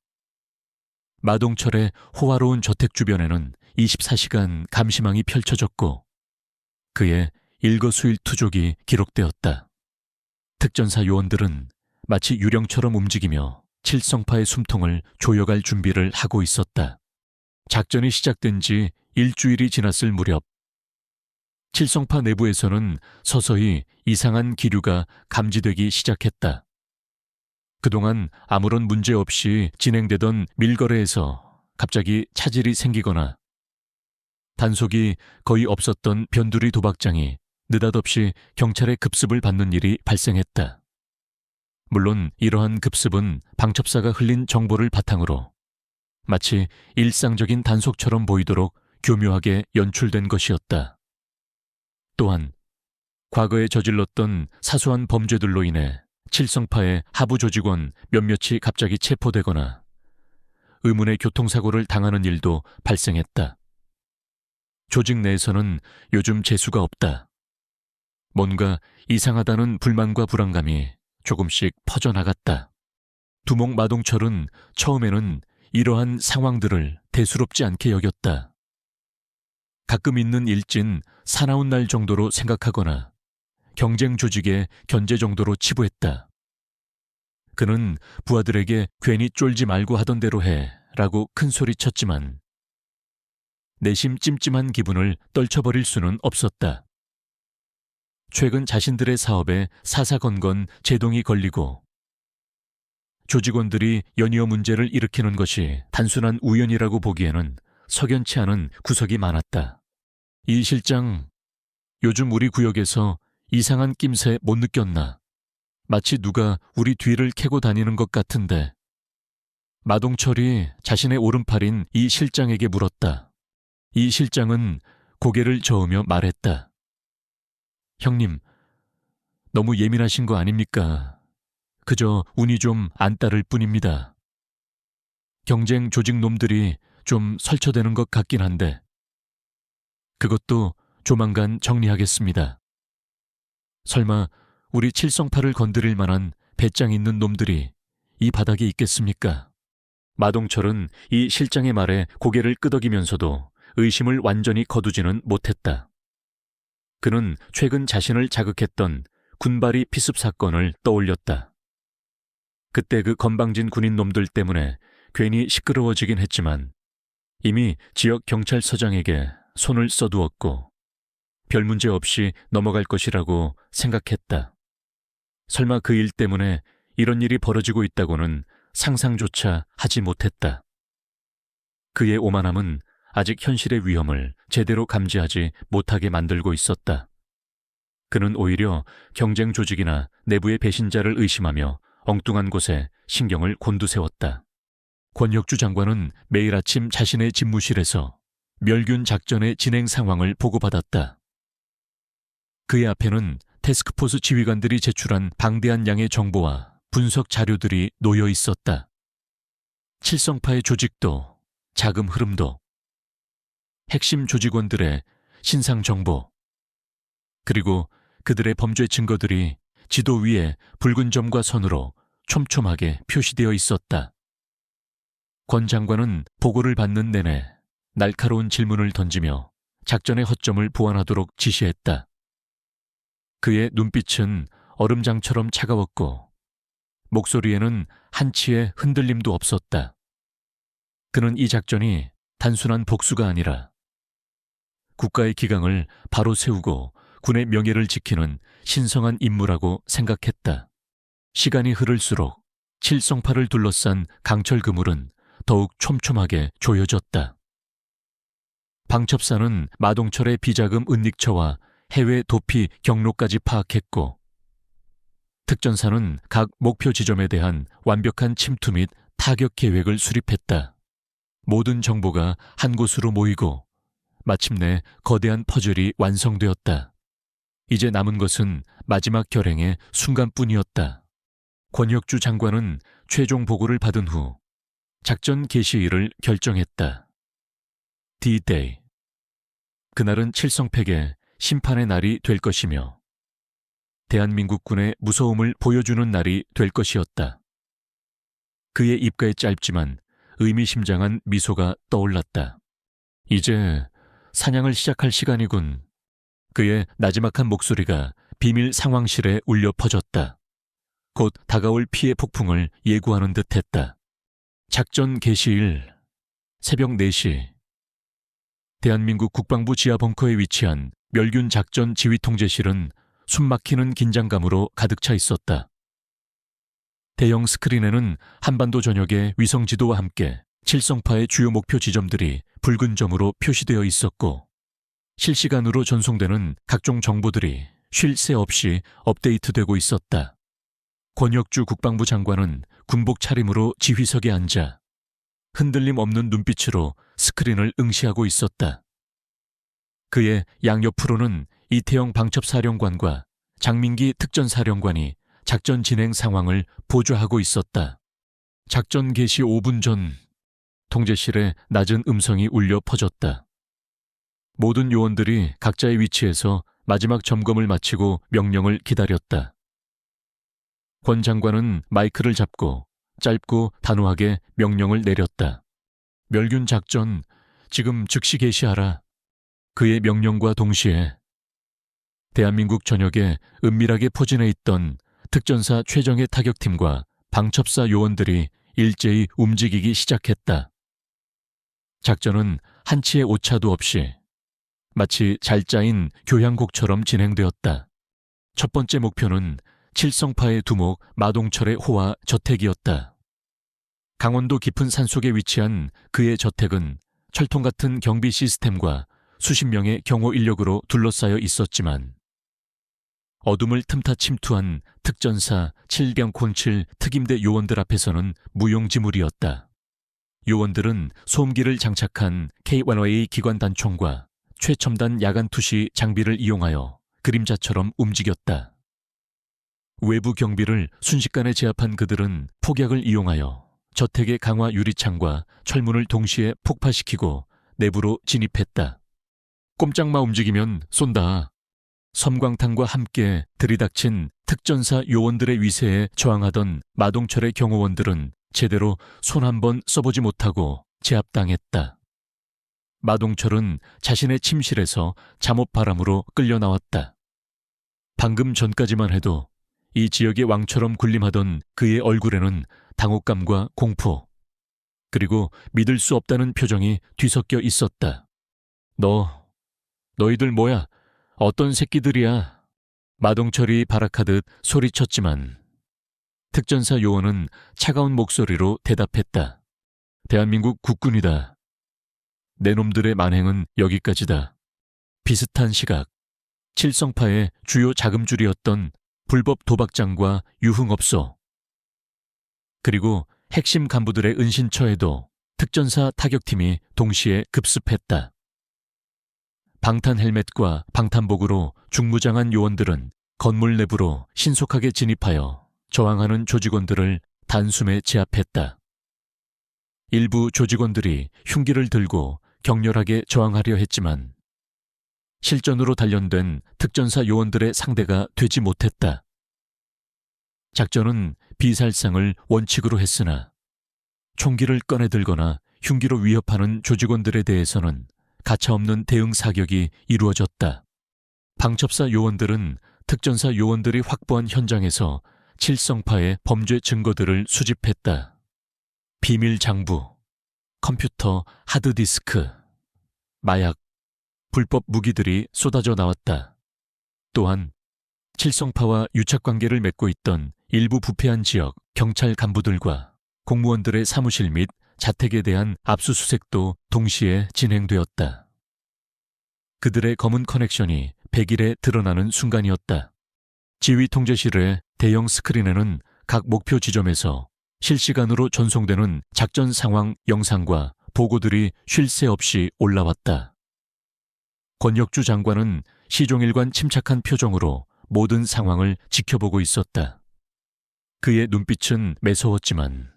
마동철의 호화로운 저택 주변에는 24시간 감시망이 펼쳐졌고 그의 일거수일투족이 기록되었다. 특전사 요원들은 마치 유령처럼 움직이며 칠성파의 숨통을 조여갈 준비를 하고 있었다. 작전이 시작된 지 일주일이 지났을 무렵 칠성파 내부에서는 서서히 이상한 기류가 감지되기 시작했다. 그동안 아무런 문제 없이 진행되던 밀거래에서 갑자기 차질이 생기거나 단속이 거의 없었던 변두리 도박장이 느닷없이 경찰의 급습을 받는 일이 발생했다. 물론 이러한 급습은 방첩사가 흘린 정보를 바탕으로 마치 일상적인 단속처럼 보이도록 교묘하게 연출된 것이었다. 또한 과거에 저질렀던 사소한 범죄들로 인해 칠성파의 하부 조직원 몇몇이 갑자기 체포되거나 의문의 교통사고를 당하는 일도 발생했다. 조직 내에서는 요즘 재수가 없다. 뭔가 이상하다는 불만과 불안감이 조금씩 퍼져나갔다. 두목 마동철은 처음에는 이러한 상황들을 대수롭지 않게 여겼다. 가끔 있는 일진 사나운 날 정도로 생각하거나 경쟁 조직의 견제 정도로 치부했다. 그는 부하들에게 괜히 쫄지 말고 하던 대로 해 라고 큰소리쳤지만 내심 찜찜한 기분을 떨쳐버릴 수는 없었다. 최근 자신들의 사업에 사사건건 제동이 걸리고 조직원들이 연이어 문제를 일으키는 것이 단순한 우연이라고 보기에는 석연치 않은 구석이 많았다. 이 실장, 요즘 우리 구역에서 이상한 낌새 못 느꼈나? 마치 누가 우리 뒤를 캐고 다니는 것 같은데. 마동철이 자신의 오른팔인 이 실장에게 물었다. 이 실장은 고개를 저으며 말했다. 형님, 너무 예민하신 거 아닙니까? 그저 운이 좀 안 따를 뿐입니다. 경쟁 조직 놈들이 좀 설쳐대는 것 같긴 한데 그것도 조만간 정리하겠습니다. 설마 우리 칠성파를 건드릴 만한 배짱 있는 놈들이 이 바닥에 있겠습니까? 마동철은 이 실장의 말에 고개를 끄덕이면서도 의심을 완전히 거두지는 못했다. 그는 최근 자신을 자극했던 군발이 피습 사건을 떠올렸다. 그때 그 건방진 군인 놈들 때문에 괜히 시끄러워지긴 했지만 이미 지역 경찰서장에게 손을 써두었고 별 문제 없이 넘어갈 것이라고 생각했다. 설마 그 일 때문에 이런 일이 벌어지고 있다고는 상상조차 하지 못했다. 그의 오만함은 아직 현실의 위험을 제대로 감지하지 못하게 만들고 있었다. 그는 오히려 경쟁 조직이나 내부의 배신자를 의심하며 엉뚱한 곳에 신경을 곤두세웠다. 권혁주 장관은 매일 아침 자신의 집무실에서 멸균 작전의 진행 상황을 보고받았다. 그의 앞에는 태스크포스 지휘관들이 제출한 방대한 양의 정보와 분석 자료들이 놓여 있었다. 칠성파의 조직도, 자금 흐름도, 핵심 조직원들의 신상 정보, 그리고 그들의 범죄 증거들이 지도 위에 붉은 점과 선으로 촘촘하게 표시되어 있었다. 권 장관은 보고를 받는 내내 날카로운 질문을 던지며 작전의 허점을 보완하도록 지시했다. 그의 눈빛은 얼음장처럼 차가웠고 목소리에는 한치의 흔들림도 없었다. 그는 이 작전이 단순한 복수가 아니라 국가의 기강을 바로 세우고 군의 명예를 지키는 신성한 임무라고 생각했다. 시간이 흐를수록 칠성파를 둘러싼 강철 그물은 더욱 촘촘하게 조여졌다. 방첩사는 마동철의 비자금 은닉처와 해외 도피 경로까지 파악했고 특전사는 각 목표 지점에 대한 완벽한 침투 및 타격 계획을 수립했다. 모든 정보가 한 곳으로 모이고 마침내 거대한 퍼즐이 완성되었다. 이제 남은 것은 마지막 결행의 순간뿐이었다. 권혁주 장관은 최종 보고를 받은 후 작전 개시일을 결정했다. D-Day. 그날은 칠성팩의 심판의 날이 될 것이며 대한민국군의 무서움을 보여주는 날이 될 것이었다. 그의 입가에 짧지만 의미심장한 미소가 떠올랐다. 이제 사냥을 시작할 시간이군. 그의 나지막한 목소리가 비밀 상황실에 울려 퍼졌다. 곧 다가올 피해 폭풍을 예고하는 듯했다. 작전 개시일 새벽 4시 대한민국 국방부 지하 벙커에 위치한 멸균 작전 지휘 통제실은 숨막히는 긴장감으로 가득 차 있었다. 대형 스크린에는 한반도 전역의 위성 지도와 함께 칠성파의 주요 목표 지점들이 붉은 점으로 표시되어 있었고 실시간으로 전송되는 각종 정보들이 쉴 새 없이 업데이트되고 있었다. 권혁주 국방부 장관은 군복 차림으로 지휘석에 앉아 흔들림 없는 눈빛으로 스크린을 응시하고 있었다. 그의 양옆으로는 이태영 방첩사령관과 장민기 특전사령관이 작전 진행 상황을 보좌하고 있었다. 작전 개시 5분 전 통제실에 낮은 음성이 울려 퍼졌다. 모든 요원들이 각자의 위치에서 마지막 점검을 마치고 명령을 기다렸다. 권 장관은 마이크를 잡고 짧고 단호하게 명령을 내렸다. 멸균 작전 지금 즉시 개시하라. 그의 명령과 동시에 대한민국 전역에 은밀하게 포진해 있던 특전사 최정예 타격팀과 방첩사 요원들이 일제히 움직이기 시작했다. 작전은 한치의 오차도 없이 마치 잘 짜인 교향곡처럼 진행되었다. 첫 번째 목표는 칠성파의 두목 마동철의 호화 저택이었다. 강원도 깊은 산속에 위치한 그의 저택은 철통 같은 경비 시스템과 수십 명의 경호 인력으로 둘러싸여 있었지만 어둠을 틈타 침투한 특전사 7병07 특임대 요원들 앞에서는 무용지물이었다. 요원들은 소음기를 장착한 K1A 기관 단총과 최첨단 야간 투시 장비를 이용하여 그림자처럼 움직였다. 외부 경비를 순식간에 제압한 그들은 폭약을 이용하여 저택의 강화 유리창과 철문을 동시에 폭파시키고 내부로 진입했다. 꼼짝마 움직이면 쏜다. 섬광탄과 함께 들이닥친 특전사 요원들의 위세에 저항하던 마동철의 경호원들은 제대로 손 한 번 써보지 못하고 제압당했다. 마동철은 자신의 침실에서 잠옷바람으로 끌려 나왔다. 방금 전까지만 해도 이 지역의 왕처럼 군림하던 그의 얼굴에는 당혹감과 공포, 그리고 믿을 수 없다는 표정이 뒤섞여 있었다. 너희들 뭐야? 어떤 새끼들이야? 마동철이 발악하듯 소리쳤지만 특전사 요원은 차가운 목소리로 대답했다. 대한민국 국군이다. 내 놈들의 만행은 여기까지다. 비슷한 시각, 칠성파의 주요 자금줄이었던 불법 도박장과 유흥업소, 그리고 핵심 간부들의 은신처에도 특전사 타격팀이 동시에 급습했다. 방탄 헬멧과 방탄복으로 중무장한 요원들은 건물 내부로 신속하게 진입하여 저항하는 조직원들을 단숨에 제압했다. 일부 조직원들이 흉기를 들고 격렬하게 저항하려 했지만 실전으로 단련된 특전사 요원들의 상대가 되지 못했다. 작전은 비살상을 원칙으로 했으나 총기를 꺼내 들거나 흉기로 위협하는 조직원들에 대해서는 가차없는 대응 사격이 이루어졌다. 방첩사 요원들은 특전사 요원들이 확보한 현장에서 칠성파의 범죄 증거들을 수집했다. 비밀 장부, 컴퓨터, 하드디스크, 마약, 불법 무기들이 쏟아져 나왔다. 또한 칠성파와 유착관계를 맺고 있던 일부 부패한 지역 경찰 간부들과 공무원들의 사무실 및 자택에 대한 압수수색도 동시에 진행되었다. 그들의 검은 커넥션이 백일에 드러나는 순간이었다. 지휘통제실의 대형 스크린에는 각 목표 지점에서 실시간으로 전송되는 작전 상황 영상과 보고들이 쉴 새 없이 올라왔다. 권혁주 장관은 시종일관 침착한 표정으로 모든 상황을 지켜보고 있었다. 그의 눈빛은 매서웠지만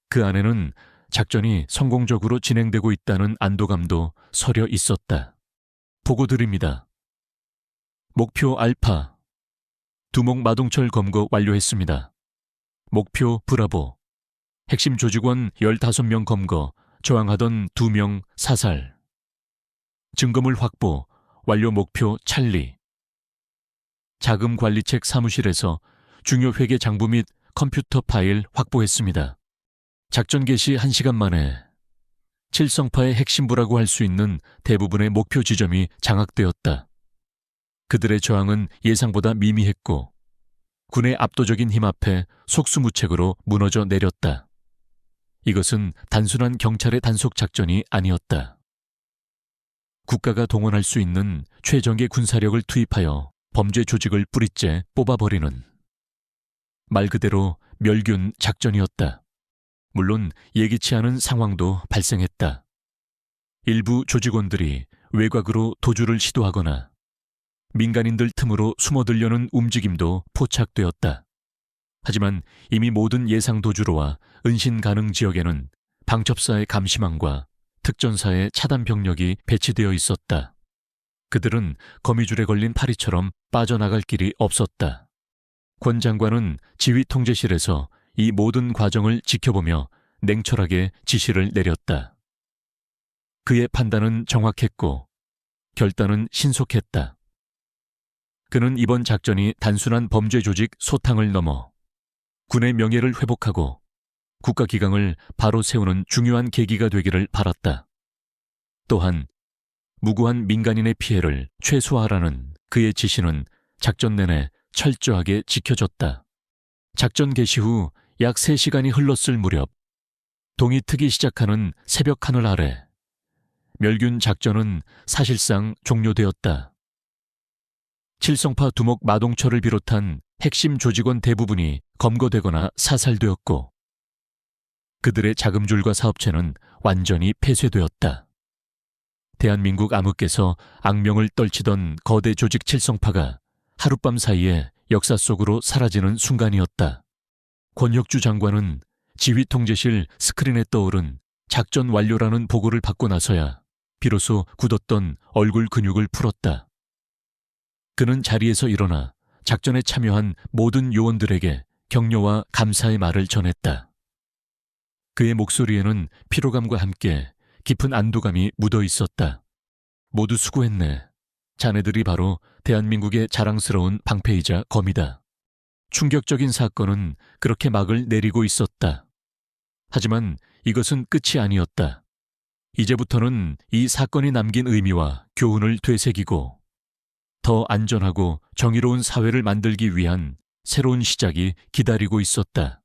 그 안에는 작전이 성공적으로 진행되고 있다는 안도감도 서려 있었다. 보고드립니다. 목표 알파, 두목 마동철 검거 완료했습니다. 목표 브라보, 핵심 조직원 15명 검거, 저항하던 2명 사살. 증거물 확보, 완료 목표 찰리. 자금관리책 사무실에서 중요 회계 장부 및 컴퓨터 파일 확보했습니다. 작전 개시 1시간 만에 칠성파의 핵심부라고 할 수 있는 대부분의 목표 지점이 장악되었다. 그들의 저항은 예상보다 미미했고 군의 압도적인 힘 앞에 속수무책으로 무너져 내렸다. 이것은 단순한 경찰의 단속 작전이 아니었다. 국가가 동원할 수 있는 최정예 군사력을 투입하여 범죄 조직을 뿌리째 뽑아버리는 말 그대로 멸균 작전이었다. 물론 예기치 않은 상황도 발생했다. 일부 조직원들이 외곽으로 도주를 시도하거나 민간인들 틈으로 숨어들려는 움직임도 포착되었다. 하지만 이미 모든 예상 도주로와 은신 가능 지역에는 방첩사의 감시망과 특전사의 차단 병력이 배치되어 있었다. 그들은 거미줄에 걸린 파리처럼 빠져나갈 길이 없었다. 권 장관은 지휘통제실에서 이 모든 과정을 지켜보며 냉철하게 지시를 내렸다. 그의 판단은 정확했고 결단은 신속했다. 그는 이번 작전이 단순한 범죄 조직 소탕을 넘어 군의 명예를 회복하고 국가기강을 바로 세우는 중요한 계기가 되기를 바랐다. 또한 무고한 민간인의 피해를 최소화하라는 그의 지시는 작전 내내 철저하게 지켜졌다. 작전 개시 후 약 3시간이 흘렀을 무렵 동이 트기 시작하는 새벽 하늘 아래 멸균 작전은 사실상 종료되었다. 칠성파 두목 마동철을 비롯한 핵심 조직원 대부분이 검거되거나 사살되었고 그들의 자금줄과 사업체는 완전히 폐쇄되었다. 대한민국 암흑에서 악명을 떨치던 거대 조직 칠성파가 하룻밤 사이에 역사 속으로 사라지는 순간이었다. 권혁주 장관은 지휘통제실 스크린에 떠오른 작전 완료라는 보고를 받고 나서야 비로소 굳었던 얼굴 근육을 풀었다. 그는 자리에서 일어나 작전에 참여한 모든 요원들에게 격려와 감사의 말을 전했다. 그의 목소리에는 피로감과 함께 깊은 안도감이 묻어 있었다. 모두 수고했네. 자네들이 바로 대한민국의 자랑스러운 방패이자 검이다. 충격적인 사건은 그렇게 막을 내리고 있었다. 하지만 이것은 끝이 아니었다. 이제부터는 이 사건이 남긴 의미와 교훈을 되새기고 더 안전하고 정의로운 사회를 만들기 위한 새로운 시작이 기다리고 있었다.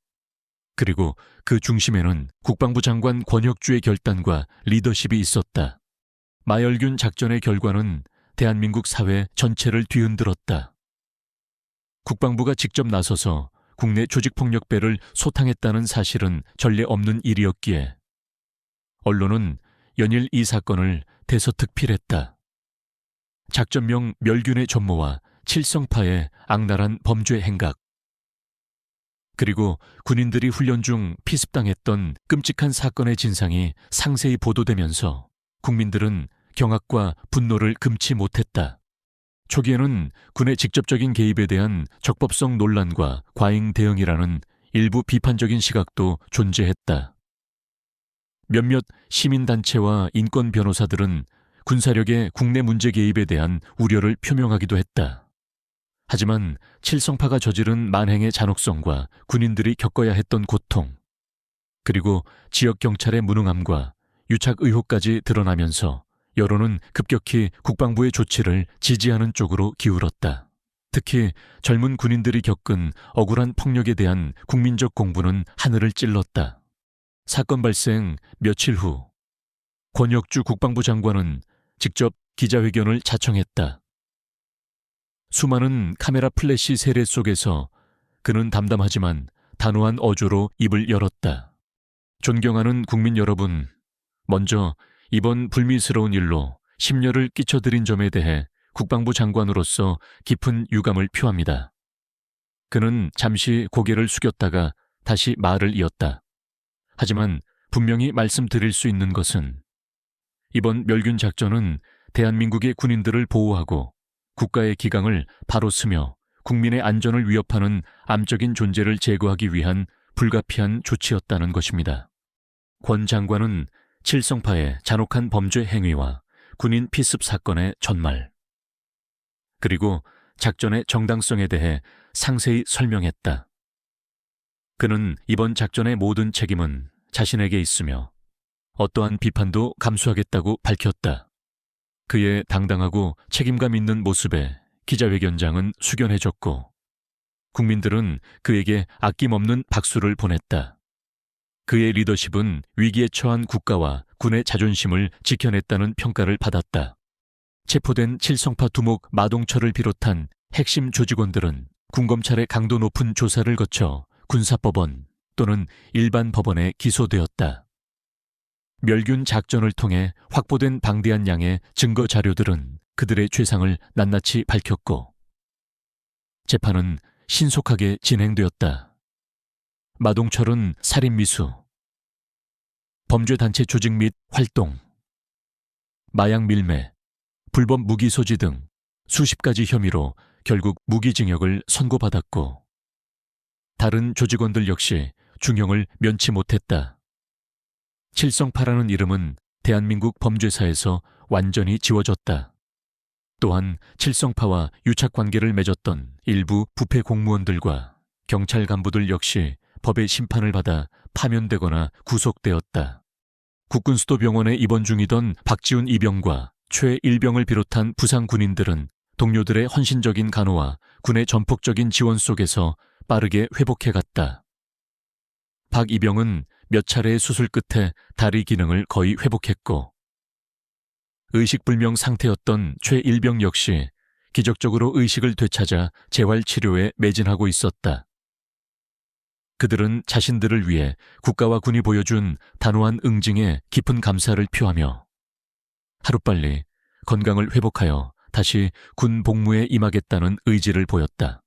그리고 그 중심에는 국방부 장관 권혁주의 결단과 리더십이 있었다. 마열균 작전의 결과는 대한민국 사회 전체를 뒤흔들었다. 국방부가 직접 나서서 국내 조직폭력배를 소탕했다는 사실은 전례 없는 일이었기에 언론은 연일 이 사건을 대서특필했다. 작전명 멸균의 전모와 칠성파의 악랄한 범죄 행각, 그리고 군인들이 훈련 중 피습당했던 끔찍한 사건의 진상이 상세히 보도되면서 국민들은 경악과 분노를 금치 못했다. 초기에는 군의 직접적인 개입에 대한 적법성 논란과 과잉 대응이라는 일부 비판적인 시각도 존재했다. 몇몇 시민단체와 인권 변호사들은 군사력의 국내 문제 개입에 대한 우려를 표명하기도 했다. 하지만 칠성파가 저지른 만행의 잔혹성과 군인들이 겪어야 했던 고통, 그리고 지역 경찰의 무능함과 유착 의혹까지 드러나면서 여론은 급격히 국방부의 조치를 지지하는 쪽으로 기울었다. 특히 젊은 군인들이 겪은 억울한 폭력에 대한 국민적 공분은 하늘을 찔렀다. 사건 발생 며칠 후 권혁주 국방부 장관은 직접 기자회견을 자청했다. 수많은 카메라 플래시 세례 속에서 그는 담담하지만 단호한 어조로 입을 열었다. 존경하는 국민 여러분, 먼저 이번 불미스러운 일로 심려를 끼쳐드린 점에 대해 국방부 장관으로서 깊은 유감을 표합니다. 그는 잠시 고개를 숙였다가 다시 말을 이었다. 하지만 분명히 말씀드릴 수 있는 것은 이번 멸균 작전은 대한민국의 군인들을 보호하고 국가의 기강을 바로 쓰며 국민의 안전을 위협하는 암적인 존재를 제거하기 위한 불가피한 조치였다는 것입니다. 권 장관은 칠성파의 잔혹한 범죄 행위와 군인 피습 사건의 전말, 그리고 작전의 정당성에 대해 상세히 설명했다. 그는 이번 작전의 모든 책임은 자신에게 있으며 어떠한 비판도 감수하겠다고 밝혔다. 그의 당당하고 책임감 있는 모습에 기자회견장은 숙연해졌고 국민들은 그에게 아낌없는 박수를 보냈다. 그의 리더십은 위기에 처한 국가와 군의 자존심을 지켜냈다는 평가를 받았다. 체포된 칠성파 두목 마동철을 비롯한 핵심 조직원들은 군검찰의 강도 높은 조사를 거쳐 군사법원 또는 일반 법원에 기소되었다. 멸균 작전을 통해 확보된 방대한 양의 증거 자료들은 그들의 죄상을 낱낱이 밝혔고 재판은 신속하게 진행되었다. 마동철은 살인미수, 범죄단체 조직 및 활동, 마약 밀매, 불법 무기 소지 등 수십 가지 혐의로 결국 무기징역을 선고받았고 다른 조직원들 역시 중형을 면치 못했다. 칠성파라는 이름은 대한민국 범죄사에서 완전히 지워졌다. 또한 칠성파와 유착관계를 맺었던 일부 부패 공무원들과 경찰 간부들 역시 법의 심판을 받아 파면되거나 구속되었다. 국군수도병원에 입원 중이던 박지훈 이병과 최 일병을 비롯한 부상 군인들은 동료들의 헌신적인 간호와 군의 전폭적인 지원 속에서 빠르게 회복해갔다. 박 이병은 몇 차례의 수술 끝에 다리 기능을 거의 회복했고 의식불명 상태였던 최 일병 역시 기적적으로 의식을 되찾아 재활치료에 매진하고 있었다. 그들은 자신들을 위해 국가와 군이 보여준 단호한 응징에 깊은 감사를 표하며 하루빨리 건강을 회복하여 다시 군 복무에 임하겠다는 의지를 보였다.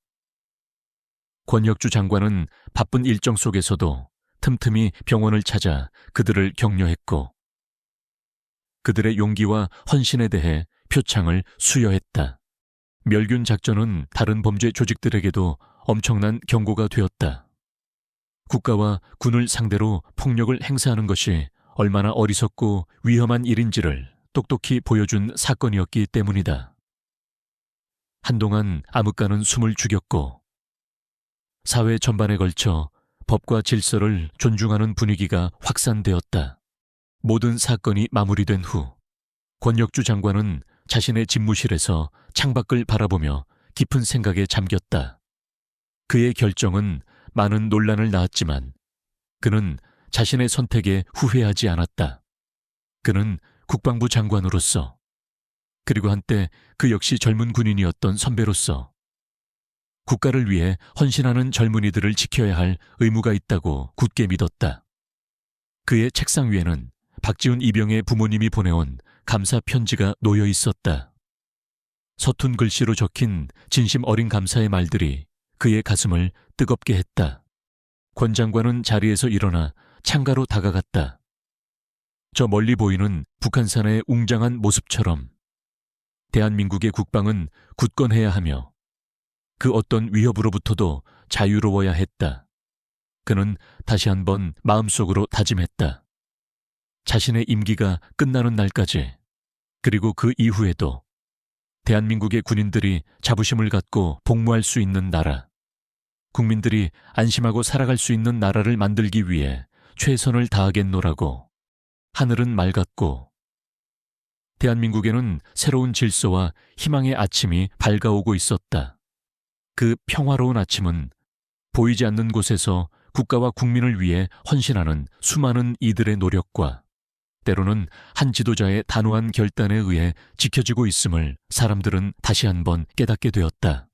권혁주 장관은 바쁜 일정 속에서도 틈틈이 병원을 찾아 그들을 격려했고 그들의 용기와 헌신에 대해 표창을 수여했다. 멸균 작전은 다른 범죄 조직들에게도 엄청난 경고가 되었다. 국가와 군을 상대로 폭력을 행사하는 것이 얼마나 어리석고 위험한 일인지를 똑똑히 보여준 사건이었기 때문이다. 한동안 암흑가는 숨을 죽였고 사회 전반에 걸쳐 법과 질서를 존중하는 분위기가 확산되었다. 모든 사건이 마무리된 후 권혁주 장관은 자신의 집무실에서 창밖을 바라보며 깊은 생각에 잠겼다. 그의 결정은 많은 논란을 낳았지만 그는 자신의 선택에 후회하지 않았다. 그는 국방부 장관으로서 그리고 한때 그 역시 젊은 군인이었던 선배로서 국가를 위해 헌신하는 젊은이들을 지켜야 할 의무가 있다고 굳게 믿었다. 그의 책상 위에는 박지훈 이병의 부모님이 보내온 감사 편지가 놓여 있었다. 서툰 글씨로 적힌 진심 어린 감사의 말들이 그의 가슴을 뜨겁게 했다. 권 장관은 자리에서 일어나 창가로 다가갔다. 저 멀리 보이는 북한산의 웅장한 모습처럼 대한민국의 국방은 굳건해야 하며 그 어떤 위협으로부터도 자유로워야 했다. 그는 다시 한번 마음속으로 다짐했다. 자신의 임기가 끝나는 날까지 그리고 그 이후에도 대한민국의 군인들이 자부심을 갖고 복무할 수 있는 나라, 국민들이 안심하고 살아갈 수 있는 나라를 만들기 위해 최선을 다하겠노라고 하늘은 맑았고 대한민국에는 새로운 질서와 희망의 아침이 밝아오고 있었다. 그 평화로운 아침은 보이지 않는 곳에서 국가와 국민을 위해 헌신하는 수많은 이들의 노력과 때로는 한 지도자의 단호한 결단에 의해 지켜지고 있음을 사람들은 다시 한번 깨닫게 되었다.